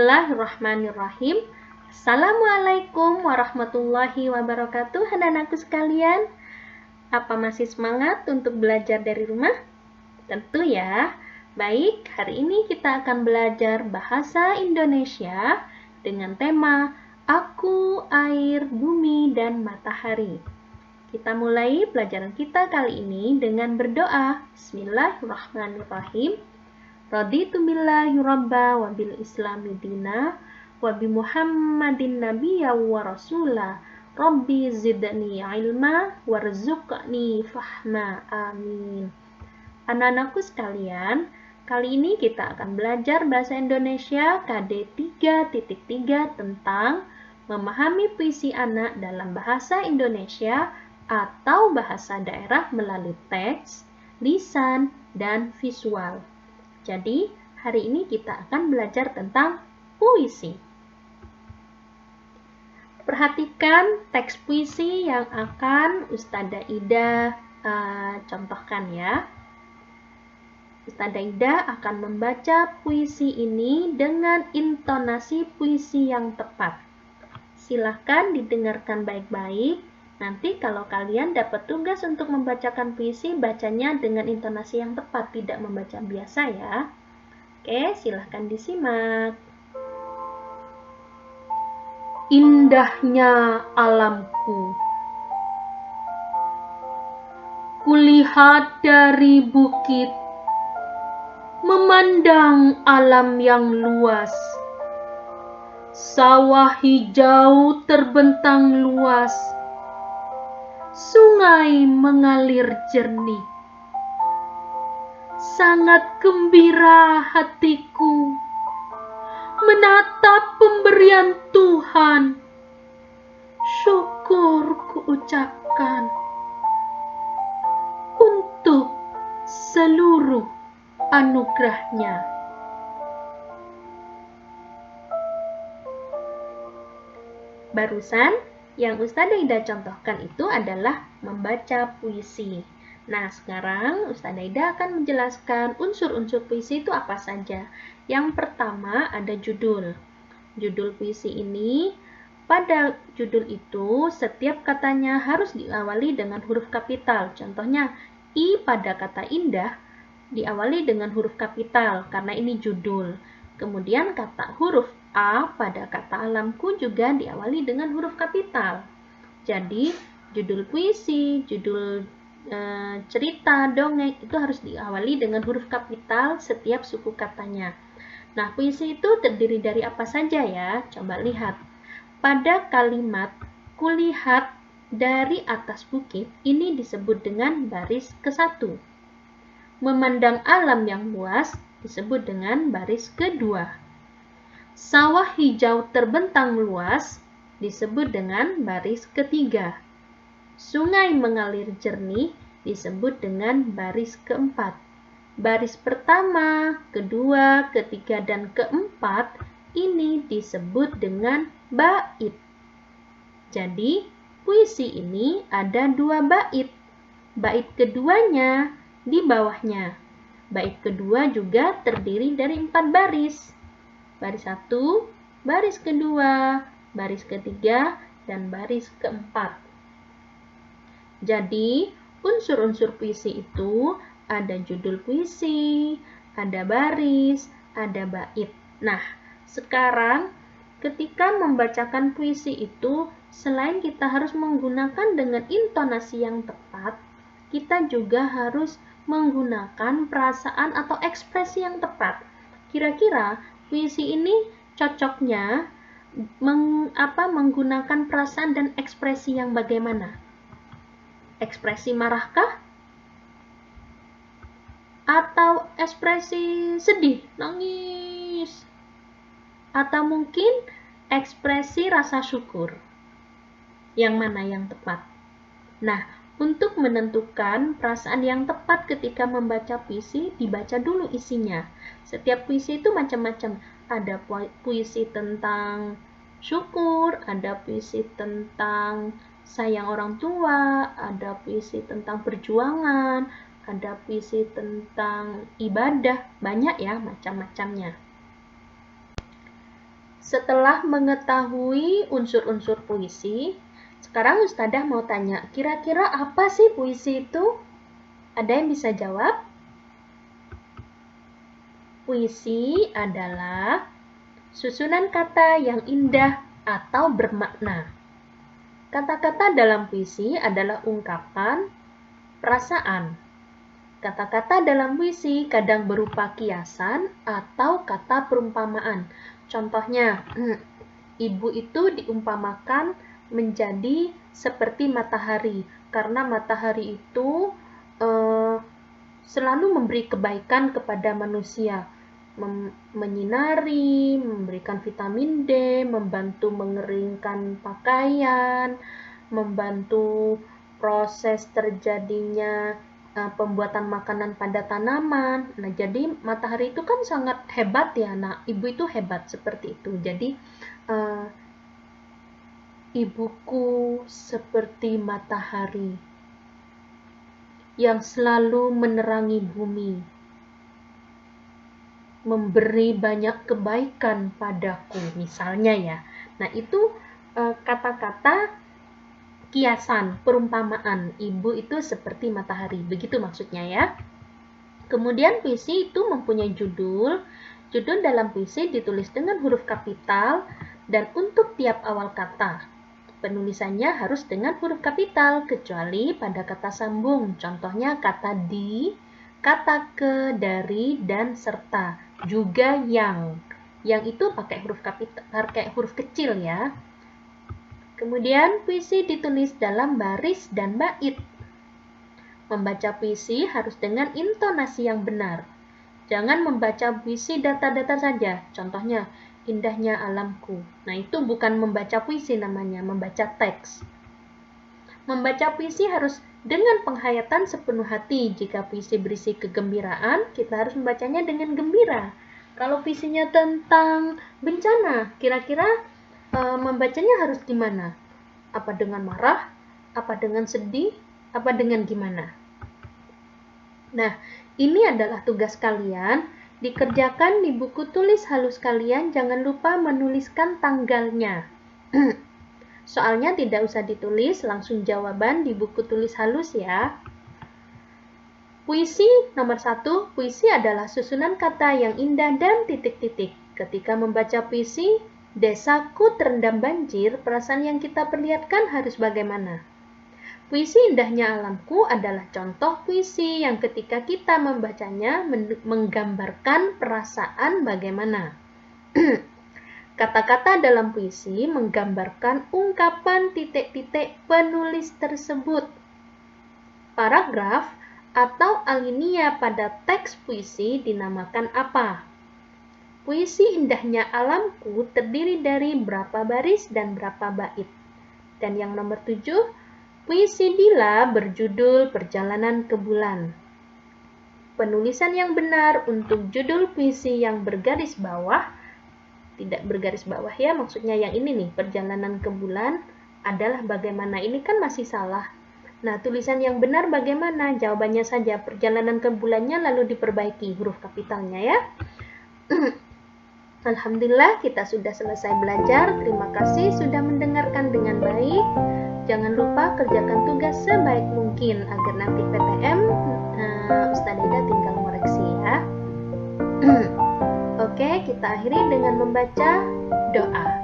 Bismillahirrahmanirrahim. Assalamualaikum warahmatullahi wabarakatuh. Anak-anakku sekalian, apa masih semangat untuk belajar dari rumah? Tentu ya. Baik, hari ini kita akan belajar bahasa Indonesia dengan tema Aku, Air, Bumi, dan Matahari. Kita mulai pelajaran kita kali ini dengan berdoa. Bismillahirrahmanirrahim. Raditu billahi rabba wa bil islami dina wa bi muhammadin nabiyya wa rasula rabbi zidni ilma warzuqni fahma amin. Anak-anakku sekalian, kali ini kita akan belajar bahasa Indonesia KD 3.3 tentang memahami puisi anak dalam bahasa Indonesia atau bahasa daerah melalui teks, lisan, dan visual. Jadi, hari ini kita akan belajar tentang puisi. Perhatikan teks puisi yang akan Ustazah Ida contohkan ya. Ustazah Ida akan membaca puisi ini dengan intonasi puisi yang tepat. Silahkan didengarkan baik-baik. Nanti kalau kalian dapat tugas untuk membacakan puisi, bacanya dengan intonasi yang tepat, tidak membaca biasa ya. Oke, silahkan disimak. Indahnya alamku, kulihat dari bukit, memandang alam yang luas. Sawah hijau terbentang luas, sungai mengalir jernih. Sangat gembira hatiku menatap pemberian Tuhan. Syukur kuucapkan untuk seluruh anugerahnya. Barusan yang Ustazah Ida contohkan itu adalah membaca puisi. Nah, sekarang Ustazah Ida akan menjelaskan unsur-unsur puisi itu apa saja. Yang pertama ada judul. Judul puisi ini, pada judul itu setiap katanya harus diawali dengan huruf kapital. Contohnya, I pada kata indah diawali dengan huruf kapital karena ini judul. Kemudian kata huruf A pada kata alamku juga diawali dengan huruf kapital. Jadi, judul puisi, judul cerita, dongeng itu harus diawali dengan huruf kapital setiap suku katanya. Nah, puisi itu terdiri dari apa saja ya? Coba lihat. Pada kalimat kulihat dari atas bukit, ini disebut dengan baris ke-1. Memandang alam yang luas disebut dengan baris ke-2. Sawah hijau terbentang luas disebut dengan baris ke-3. Sungai mengalir jernih disebut dengan baris ke-4. Baris pertama, kedua, ketiga, dan keempat ini disebut dengan bait. Jadi, puisi ini ada 2 bait. Bait keduanya di bawahnya. Bait kedua juga terdiri dari 4 baris. Baris 1, baris kedua, baris ketiga, dan baris keempat. Jadi, unsur-unsur puisi itu ada judul puisi, ada baris, ada bait. Nah, sekarang ketika membacakan puisi itu, selain kita harus menggunakan dengan intonasi yang tepat, kita juga harus menggunakan perasaan atau ekspresi yang tepat. Kira-kira puisi ini cocoknya menggunakan perasaan dan ekspresi yang bagaimana? Ekspresi marahkah? Atau ekspresi sedih, nangis? Atau mungkin ekspresi rasa syukur? Yang mana yang tepat? Nah, untuk menentukan perasaan yang tepat ketika membaca puisi, dibaca dulu isinya. Setiap puisi itu macam-macam. Ada puisi tentang syukur, ada puisi tentang sayang orang tua, ada puisi tentang perjuangan, ada puisi tentang ibadah. Banyak ya macam-macamnya. Setelah mengetahui unsur-unsur puisi, sekarang Ustadzah mau tanya, kira-kira apa sih puisi itu? Ada yang bisa jawab? Puisi adalah susunan kata yang indah atau bermakna. Kata-kata dalam puisi adalah ungkapan perasaan. Kata-kata dalam puisi kadang berupa kiasan atau kata perumpamaan. Contohnya, ibu itu diumpamakan menjadi seperti matahari, karena matahari itu selalu memberi kebaikan kepada manusia, menyinari, memberikan vitamin D, membantu mengeringkan pakaian, membantu proses terjadinya pembuatan makanan pada tanaman. Nah, jadi matahari itu kan sangat hebat ya. Nah, ibu itu hebat seperti itu. Jadi ibuku seperti matahari yang selalu menerangi bumi, memberi banyak kebaikan padaku, misalnya ya. Nah, itu kata-kata kiasan, perumpamaan. Ibu itu seperti matahari, begitu maksudnya ya. Kemudian puisi itu mempunyai judul. Judul dalam puisi ditulis dengan huruf kapital dan untuk tiap awal kata. Penulisannya harus dengan huruf kapital, kecuali pada kata sambung. Contohnya kata di, kata ke, dari, dan serta. Juga yang. Yang itu pakai huruf kapital, pakai huruf kecil ya. Kemudian puisi ditulis dalam baris dan bait. Membaca puisi harus dengan intonasi yang benar. Jangan membaca puisi data-data saja. Contohnya, indahnya alamku. Nah, itu bukan membaca puisi namanya, membaca teks. Membaca puisi harus dengan penghayatan sepenuh hati. Jika puisi berisi kegembiraan, kita harus membacanya dengan gembira. Kalau puisinya tentang bencana, kira-kira membacanya harus gimana? Apa dengan marah? Apa dengan sedih? Apa dengan gimana? Nah, ini adalah tugas kalian. Dikerjakan di buku tulis halus kalian, jangan lupa menuliskan tanggalnya. Soalnya tidak usah ditulis, langsung jawaban di buku tulis halus ya. Puisi nomor 1, puisi adalah susunan kata yang indah dan titik-titik. Ketika membaca puisi, desaku terendam banjir, perasaan yang kita perlihatkan harus bagaimana? Puisi indahnya alamku adalah contoh puisi yang ketika kita membacanya menggambarkan perasaan bagaimana. Kata-kata dalam puisi menggambarkan ungkapan titik-titik penulis tersebut. Paragraf atau alinea pada teks puisi dinamakan apa? Puisi indahnya alamku terdiri dari berapa baris dan berapa bait. Dan yang nomor 7, puisi Dila berjudul Perjalanan ke Bulan. Penulisan yang benar untuk judul puisi yang bergaris bawah, tidak bergaris bawah ya, maksudnya yang ini nih, Perjalanan ke Bulan, adalah bagaimana? Ini kan masih salah. Nah, tulisan yang benar bagaimana? Jawabannya saja perjalanan ke bulannya lalu diperbaiki huruf kapitalnya ya. Alhamdulillah kita sudah selesai belajar. Terima kasih sudah mendengarkan dengan baik. Jangan lupa kerjakan tugas sebaik mungkin agar nanti PTM Ustadzah Ida tinggal koreksi ya. Oke, kita akhiri dengan membaca doa.